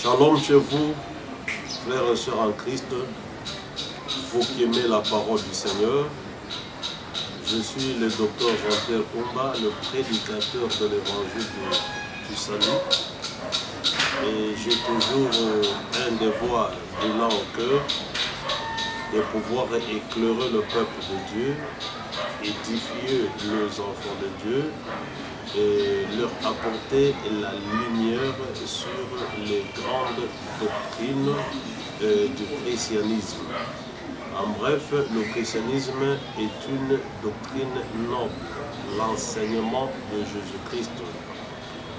Shalom chez vous, frères et sœurs en Christ, vous qui aimez la parole du Seigneur. Je suis le docteur Jean-Pierre Kumba, le prédicateur de l'évangile du salut. Et j'ai toujours un devoir brûlant au cœur de pouvoir éclairer le peuple de Dieu, édifier les enfants de Dieu et leur apporter la lumière sur les grandes doctrines du christianisme. En bref, le christianisme est une doctrine noble, l'enseignement de Jésus-Christ.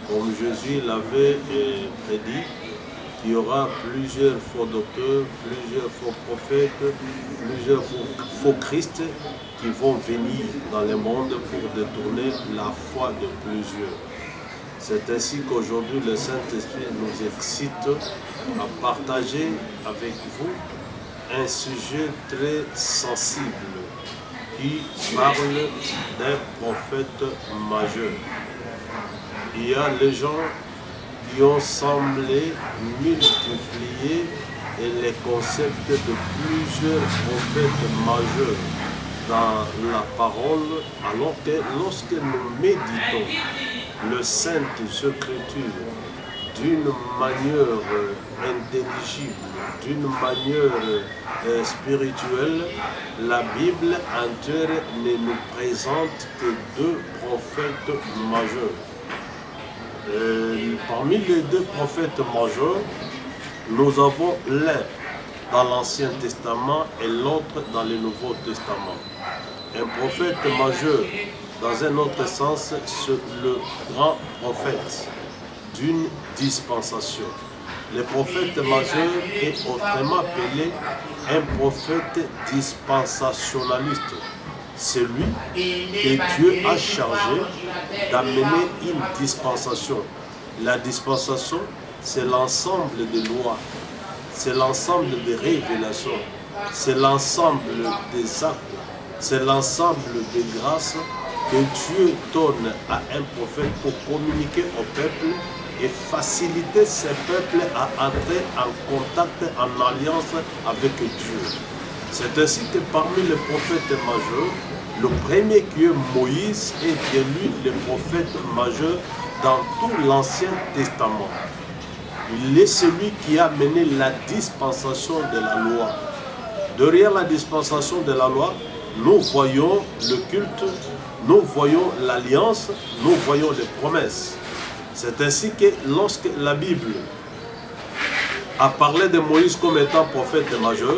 Comme Jésus l'avait prédit, il y aura plusieurs faux docteurs, plusieurs faux prophètes, plusieurs faux Christ qui vont venir dans le monde pour détourner la foi de plusieurs. C'est ainsi qu'aujourd'hui le Saint-Esprit nous excite à partager avec vous un sujet très sensible qui parle d'un prophète majeur. Il y a les gens qui ont semblé multiplier les concepts de plusieurs prophètes majeurs dans la parole, alors que lorsque nous méditons le Sainte Écriture d'une manière intelligible, d'une manière spirituelle, la Bible entière ne nous présente que deux prophètes majeurs. Parmi les deux prophètes majeurs, nous avons l'un dans l'Ancien Testament et l'autre dans le Nouveau Testament. Un prophète majeur, dans un autre sens, c'est le grand prophète d'une dispensation. Le prophète majeur est autrement appelé un prophète dispensationaliste. C'est lui que Dieu a chargé d'amener une dispensation. La dispensation, c'est l'ensemble des lois, c'est l'ensemble des révélations, c'est l'ensemble des actes, c'est l'ensemble des grâces que Dieu donne à un prophète pour communiquer au peuple et faciliter ce peuple à entrer en contact, en alliance avec Dieu. C'est ainsi que parmi les prophètes majeurs, le premier qui est Moïse est bien lui le prophète majeur dans tout l'Ancien Testament. Il est celui qui a mené la dispensation de la loi. Derrière la dispensation de la loi, nous voyons le culte, nous voyons l'alliance, nous voyons les promesses. C'est ainsi que lorsque la Bible a parlé de Moïse comme étant prophète majeur,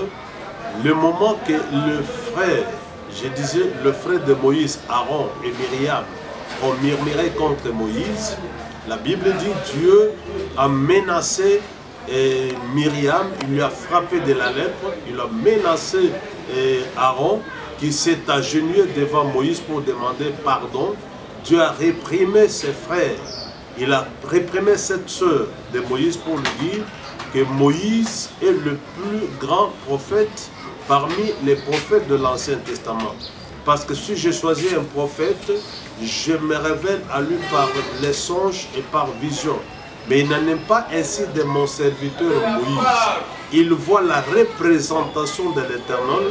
le moment que le frère, je disais le frère de Moïse, Aaron et Myriam, ont murmuré contre Moïse, la Bible dit Dieu a menacé Myriam, il lui a frappé de la lèpre, il a menacé Aaron qui s'est agenouillé devant Moïse pour demander pardon. Dieu a réprimé ses frères, il a réprimé cette sœur de Moïse pour lui dire que Moïse est le plus grand prophète parmi les prophètes de l'Ancien Testament. Parce que si je choisis un prophète, je me révèle à lui par les songes et par vision. Mais il n'en est pas ainsi de mon serviteur Moïse. Il voit la représentation de l'Éternel.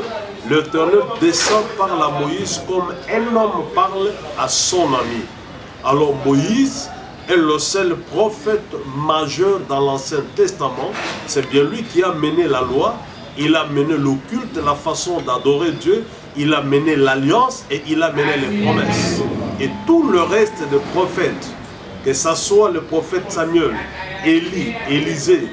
L'Éternel descend par la Moïse comme un homme parle à son ami. Alors Moïse est le seul prophète majeur dans l'Ancien Testament. C'est bien lui qui a mené la loi. Il a mené le culte, la façon d'adorer Dieu, il a mené l'alliance et il a mené les promesses. Et tout le reste des prophètes, que ce soit le prophète Samuel, Élie, Élisée,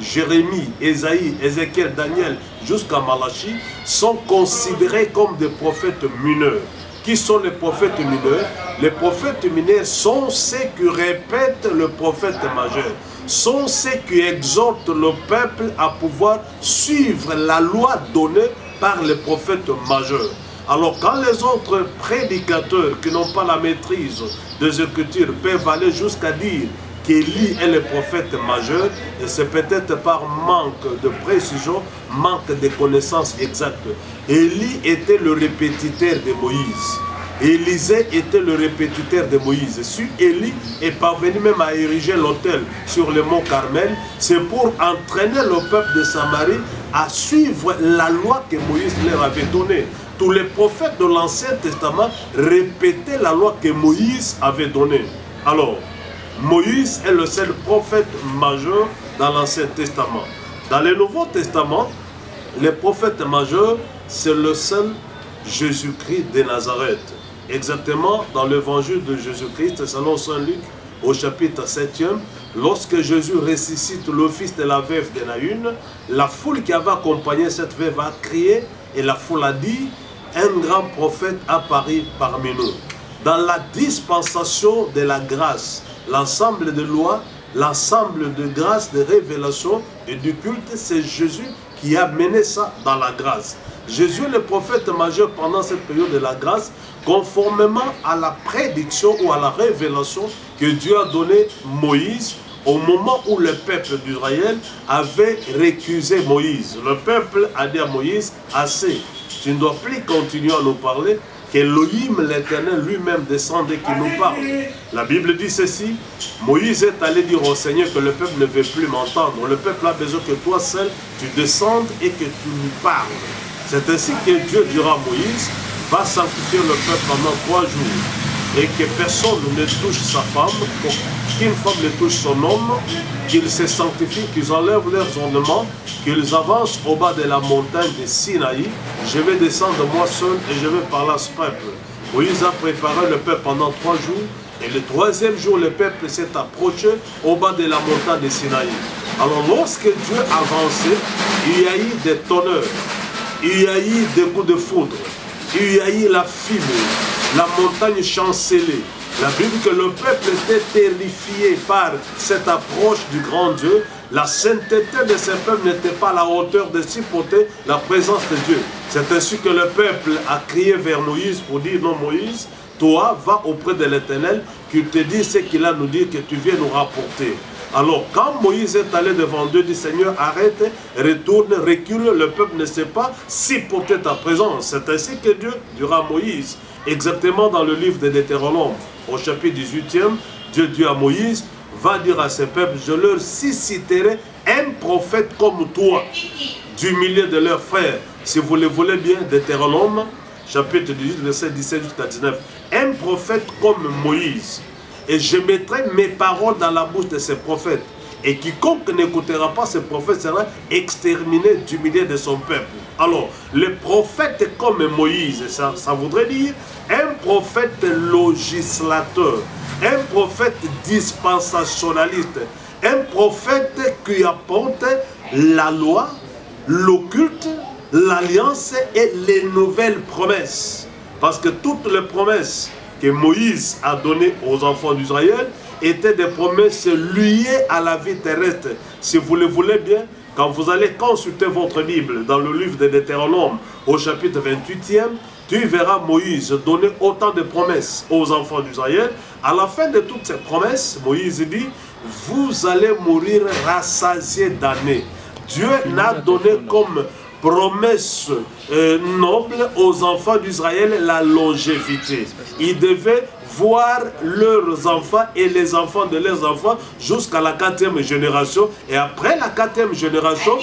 Jérémie, Ésaïe, Ézéchiel, Daniel, jusqu'à Malachie, sont considérés comme des prophètes mineurs. Qui sont les prophètes mineurs? Les prophètes mineurs sont ceux qui répètent le prophète majeur, sont ceux qui exhortent le peuple à pouvoir suivre la loi donnée par les prophètes majeurs. Alors quand les autres prédicateurs qui n'ont pas la maîtrise des Écritures peuvent aller jusqu'à dire qu'Élie est le prophète majeur, et c'est peut-être par manque de précision, manque de connaissances exactes. Élie était le répétiteur de Moïse. Élisée était le répétiteur de Moïse. Si Élie est parvenu même à ériger l'autel sur le mont Carmel, c'est pour entraîner le peuple de Samarie à suivre la loi que Moïse leur avait donnée. Tous les prophètes de l'Ancien Testament répétaient la loi que Moïse avait donnée. Alors, Moïse est le seul prophète majeur dans l'Ancien Testament. Dans le Nouveau Testament, les prophètes majeurs, c'est le seul Jésus-Christ de Nazareth. Exactement dans l'évangile de Jésus-Christ, selon Saint Luc, au chapitre 7e, lorsque Jésus ressuscite le fils de la veuve de Naïn, la foule qui avait accompagné cette veuve a crié et la foule a dit, un grand prophète apparaît parmi nous. Dans la dispensation de la grâce, l'ensemble de lois, l'ensemble de grâces, de révélations et du culte, c'est Jésus qui a mené ça dans la grâce. Jésus est le prophète majeur pendant cette période de la grâce, conformément à la prédiction ou à la révélation que Dieu a donnée Moïse au moment où le peuple d'Israël avait récusé Moïse. Le peuple a dit à Moïse, assez, tu ne dois plus continuer à nous parler, qu'Élohim l'Éternel lui-même descende et qui nous parle. La Bible dit ceci, Moïse est allé dire au Seigneur que le peuple ne veut plus m'entendre. Le peuple a besoin que toi seul, tu descendes et que tu nous parles. C'est ainsi que Dieu dira à Moïse, va sanctifier le peuple pendant 3 jours et que personne ne touche sa femme, qu'une femme ne touche son homme, qu'ils se sanctifient, qu'ils enlèvent leurs ornements, qu'ils avancent au bas de la montagne de Sinaï. Je vais descendre moi seul et je vais parler à ce peuple. Moïse a préparé le peuple pendant 3 jours et le 3e jour, le peuple s'est approché au bas de la montagne de Sinaï. Alors lorsque Dieu avançait, il y a eu des tonnerres, il y a eu des coups de foudre, il y a eu la fibre, la montagne chancelée. La Bible dit que le peuple était terrifié par cette approche du grand Dieu. La sainteté de ce peuple n'était pas à la hauteur de supporter la présence de Dieu. C'est ainsi que le peuple a crié vers Moïse pour dire, non Moïse, toi va auprès de l'Éternel, qu'il te dit ce qu'il a nous dit, que tu viens nous rapporter. Alors, quand Moïse est allé devant Dieu, dit Seigneur, arrête, retourne, recule, le peuple ne sait pas supporter ta présence. C'est ainsi que Dieu dira à Moïse, exactement dans le livre de Deutéronome, au chapitre 18e, Dieu dit à Moïse, va dire à ce peuple, je leur susciterai un prophète comme toi, du milieu de leurs frères. Si vous le voulez bien, Deutéronome, chapitre 18, verset 17 jusqu'à 19, un prophète comme Moïse. Et je mettrai mes paroles dans la bouche de ces prophètes. Et quiconque n'écoutera pas ces prophètes sera exterminé du milieu de son peuple. Alors, le prophète comme Moïse, ça voudrait dire un prophète législateur, un prophète dispensationaliste, un prophète qui apporte la loi, le culte, l'alliance et les nouvelles promesses. Parce que toutes les promesses que Moïse a données aux enfants d'Israël étaient des promesses liées à la vie terrestre. Si vous le voulez bien, quand vous allez consulter votre Bible dans le livre de Deutéronome au chapitre 28e, tu verras Moïse donner autant de promesses aux enfants d'Israël. À la fin de toutes ces promesses, Moïse dit, vous allez mourir rassasiés d'années. Dieu n'a donné comme promesse noble aux enfants d'Israël la longévité. Ils devaient voir leurs enfants et les enfants de leurs enfants jusqu'à la 4e génération. Et après la 4e génération,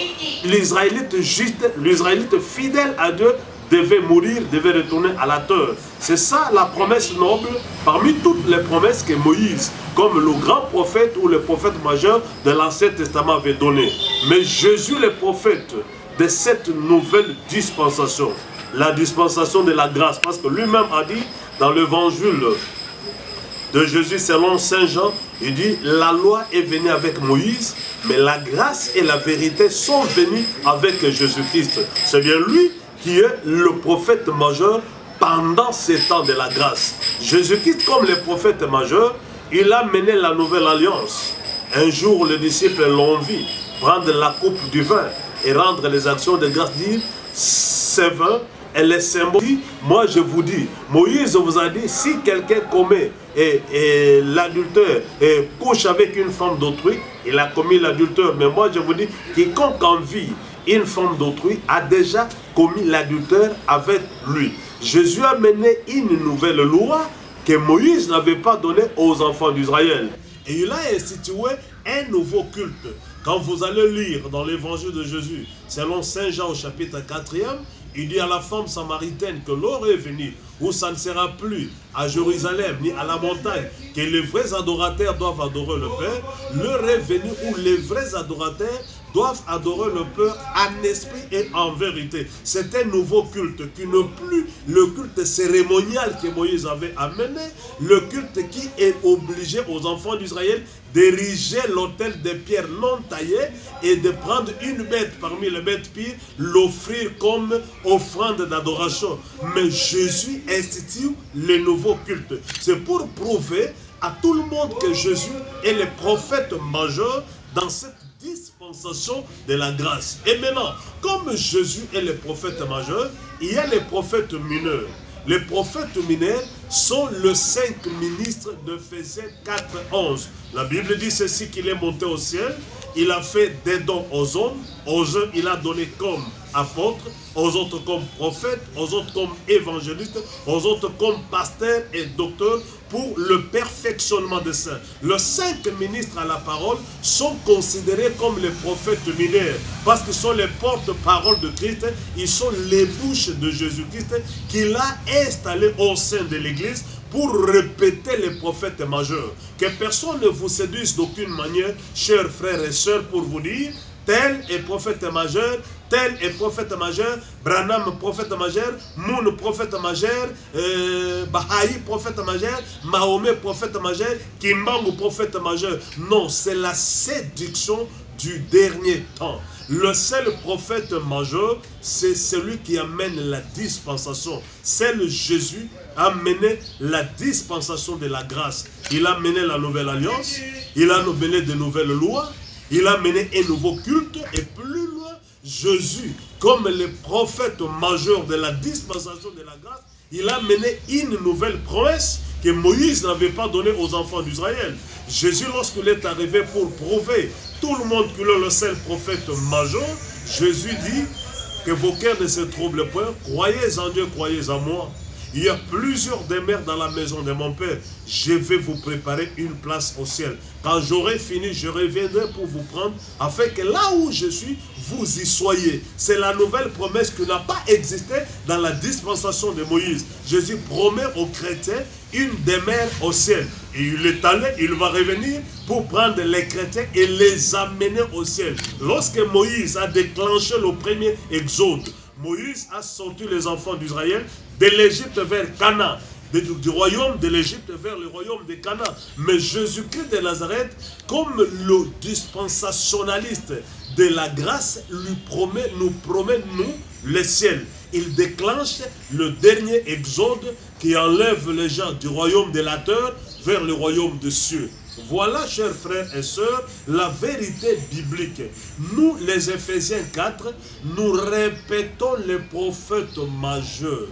l'Israélite juste, l'Israélite fidèle à Dieu devait mourir, devait retourner à la terre. C'est ça la promesse noble parmi toutes les promesses que Moïse, comme le grand prophète ou le prophète majeur de l'Ancien Testament avait donné. Mais Jésus le prophète de cette nouvelle dispensation, la dispensation de la grâce, parce que lui-même a dit dans l'évangile de Jésus selon Saint Jean, il dit la loi est venue avec Moïse, mais la grâce et la vérité sont venues avec Jésus-Christ. C'est bien lui qui est le prophète majeur pendant ces temps de la grâce. Jésus-Christ, comme le prophète majeur, il a mené la nouvelle alliance. Un jour, les disciples l'ont vu prendre la coupe du vin et rendre les actions de grâce, dire c'est vin et les symboles. Moi je vous dis, Moïse vous a dit, si quelqu'un commet l'adultère et couche avec une femme d'autrui, il a commis l'adultère. Mais moi je vous dis, quiconque envie une femme d'autrui a déjà commis l'adultère avec lui. Jésus a mené une nouvelle loi que Moïse n'avait pas donnée aux enfants d'Israël. Et il a institué un nouveau culte. Quand vous allez lire dans l'évangile de Jésus, selon Saint Jean au chapitre 4e, il dit à la femme samaritaine que l'heure est venue où ça ne sera plus à Jérusalem ni à la montagne que les vrais adorateurs doivent adorer le Père. L'heure est venue où les vrais adorateurs doivent adorer le Père en esprit et en vérité. C'est un nouveau culte qui n'est plus le culte cérémonial que Moïse avait amené, le culte qui est obligé aux enfants d'Israël d'ériger l'autel de pierre non taillé et de prendre une bête parmi les bêtes pires, l'offrir comme offrande d'adoration. Mais Jésus institue le nouveau culte. C'est pour prouver à tout le monde que Jésus est le prophète majeur dans cette dispensation de la grâce. Et maintenant, comme Jésus est le prophète majeur, il y a les prophètes mineurs. Les prophètes mineurs sont les 5 ministres d'Éphésiens 4:11. La Bible dit ceci, qu'il est monté au ciel, il a fait des dons aux hommes il a donné comme apôtres, aux autres comme prophètes, aux autres comme évangélistes, aux autres comme pasteurs et docteurs pour le perfectionnement des saints. Les 5 ministres à la parole sont considérés comme les prophètes mineurs parce qu'ils sont les porte-parole de Christ, ils sont les bouches de Jésus-Christ qu'il a installé au sein de l'Église pour répéter les prophètes majeurs. Que personne ne vous séduise d'aucune manière, chers frères et sœurs, pour vous dire tel est prophète majeur, tel est prophète majeur, Branham prophète majeur, Moon prophète majeur, Baha'i prophète majeur, Mahomet prophète majeur, Kimbangu prophète majeur. Non, c'est la séduction du dernier temps. Le seul prophète majeur, c'est celui qui amène la dispensation. C'est le Jésus a mené la dispensation de la grâce. Il a mené la nouvelle alliance, il a mené de nouvelles lois, il a mené un nouveau culte et plus loin, Jésus, comme le prophète majeur de la dispensation de la grâce, il a mené une nouvelle promesse que Moïse n'avait pas donnée aux enfants d'Israël. Jésus, lorsqu'il est arrivé pour prouver tout le monde qu'il est le seul prophète majeur, Jésus dit que vos cœurs ne se troublent point, croyez en Dieu, croyez en moi. Il y a plusieurs demeures dans la maison de mon Père. Je vais vous préparer une place au ciel. Quand j'aurai fini, je reviendrai pour vous prendre, afin que là où je suis, vous y soyez. C'est la nouvelle promesse qui n'a pas existé dans la dispensation de Moïse. Jésus promet aux chrétiens une demeure au ciel. Et il est allé, il va revenir pour prendre les chrétiens et les amener au ciel. Lorsque Moïse a déclenché le premier exode, Moïse a sorti les enfants d'Israël de l'Égypte vers Canaan, du royaume de l'Égypte vers le royaume de Canaan. Mais Jésus-Christ de Nazareth, comme le dispensationaliste de la grâce, nous promet, le ciel. Il déclenche le dernier exode qui enlève les gens du royaume de la terre vers le royaume des cieux. Voilà, chers frères et sœurs, la vérité biblique. Nous, les Éphésiens 4, nous répétons les prophètes majeurs.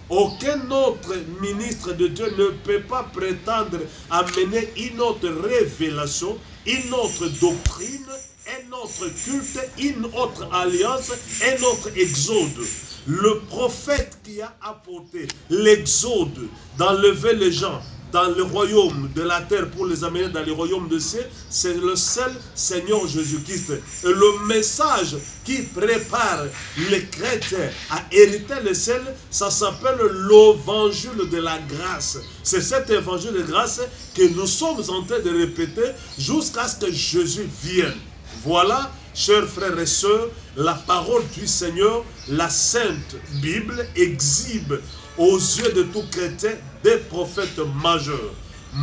Aucun autre ministre de Dieu ne peut pas prétendre amener une autre révélation, une autre doctrine, un autre culte, une autre alliance, un autre exode. Le prophète qui a apporté l'exode, d'enlever les gens dans le royaume de la terre pour les amener dans le royaume de ciel, c'est le seul Seigneur Jésus-Christ. Et le message qui prépare les chrétiens à hériter le ciel, ça s'appelle l'évangile de la grâce. C'est cet évangile de grâce que nous sommes en train de répéter jusqu'à ce que Jésus vienne. Voilà, chers frères et sœurs, la parole du Seigneur, la Sainte Bible, exhibe aux yeux de tout chrétien des prophètes majeurs.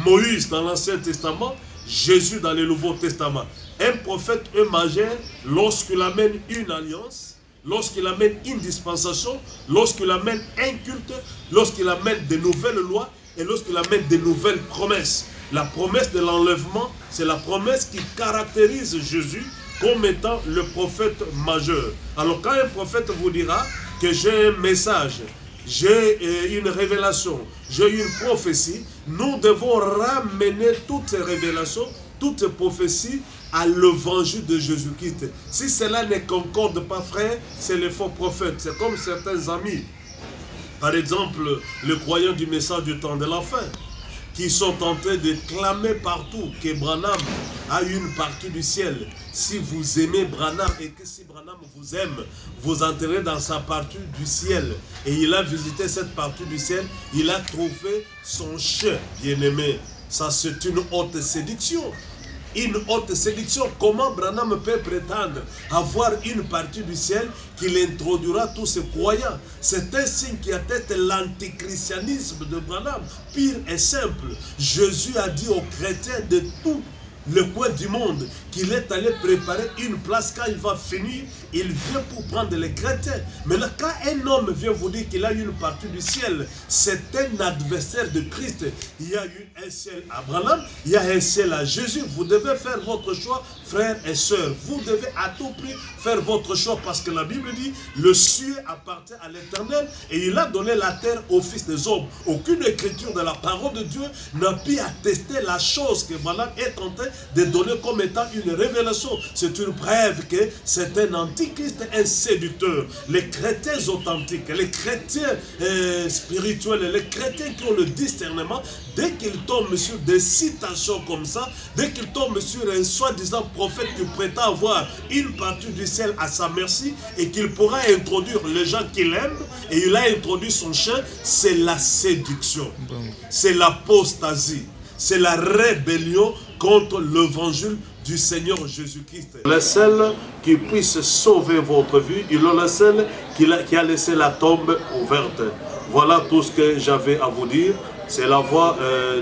Moïse dans l'Ancien Testament, Jésus dans le Nouveau Testament. Un prophète, un majeur, lorsqu'il amène une alliance, lorsqu'il amène une dispensation, lorsqu'il amène un culte, lorsqu'il amène de nouvelles lois et lorsqu'il amène de nouvelles promesses. La promesse de l'enlèvement, c'est la promesse qui caractérise Jésus comme étant le prophète majeur. Alors quand un prophète vous dira que j'ai un message, j'ai une révélation, j'ai une prophétie, nous devons ramener toutes ces révélations, toutes ces prophéties à l'évangile de Jésus-Christ. Si cela ne concorde pas, frère, c'est le faux prophète. C'est comme certains amis Par exemple, les croyants du message du temps de la fin, qui sont en train de clamer partout que Branham a une partie du ciel. Si vous aimez Branham et que si Branham vous aime, vous entrerez dans sa partie du ciel. Et il a visité cette partie du ciel, il a trouvé son chien bien-aimé. Ça, c'est une haute séduction. Une haute séduction. Comment Branham peut prétendre avoir une partie du ciel qu'il introduira tous ses croyants? C'est un signe qui atteste l'antichristianisme de Branham, pur et simple. Jésus a dit aux chrétiens de tout le coin du monde qu'il est allé préparer une place. Quand il va finir, il vient pour prendre les chrétiens. Mais là, quand un homme vient vous dire qu'il a une partie du ciel, c'est un adversaire de Christ. Il y a eu un ciel à Branham, il y a un ciel à Jésus. Vous devez faire votre choix, frères et sœurs. Vous devez à tout prix faire votre choix, parce que la Bible dit le ciel appartient à l'Éternel et il a donné la terre aux fils des hommes. Aucune écriture de la parole de Dieu n'a pu attester la chose que Branham est en train de donner comme étant une révélation. C'est une preuve que c'est un antichrist, un séducteur. Les chrétiens authentiques, les chrétiens spirituels, les chrétiens qui ont le discernement, dès qu'ils tombent sur des citations comme ça, dès qu'ils tombent sur un soi-disant prophète qui prétend avoir une partie du ciel à sa merci et qu'il pourra introduire les gens qu'il aime, et il a introduit son chien, c'est la séduction, c'est l'apostasie, c'est la rébellion contre l'évangile du Seigneur Jésus-Christ. Le seul qui puisse sauver votre vie, il est le seul qui a laissé la tombe ouverte. Voilà tout ce que j'avais à vous dire. C'est la voix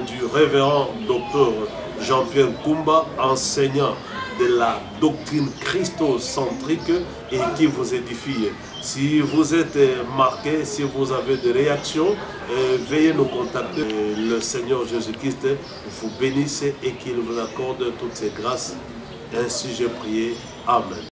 du révérend docteur Jean-Pierre Kumba, enseignant de la doctrine christocentrique et qui vous édifie. Si vous êtes marqué, si vous avez des réactions, veuillez nous contacter. Le Seigneur Jésus-Christ vous bénisse et qu'il vous accorde toutes ses grâces. Ainsi j'ai prié. Amen.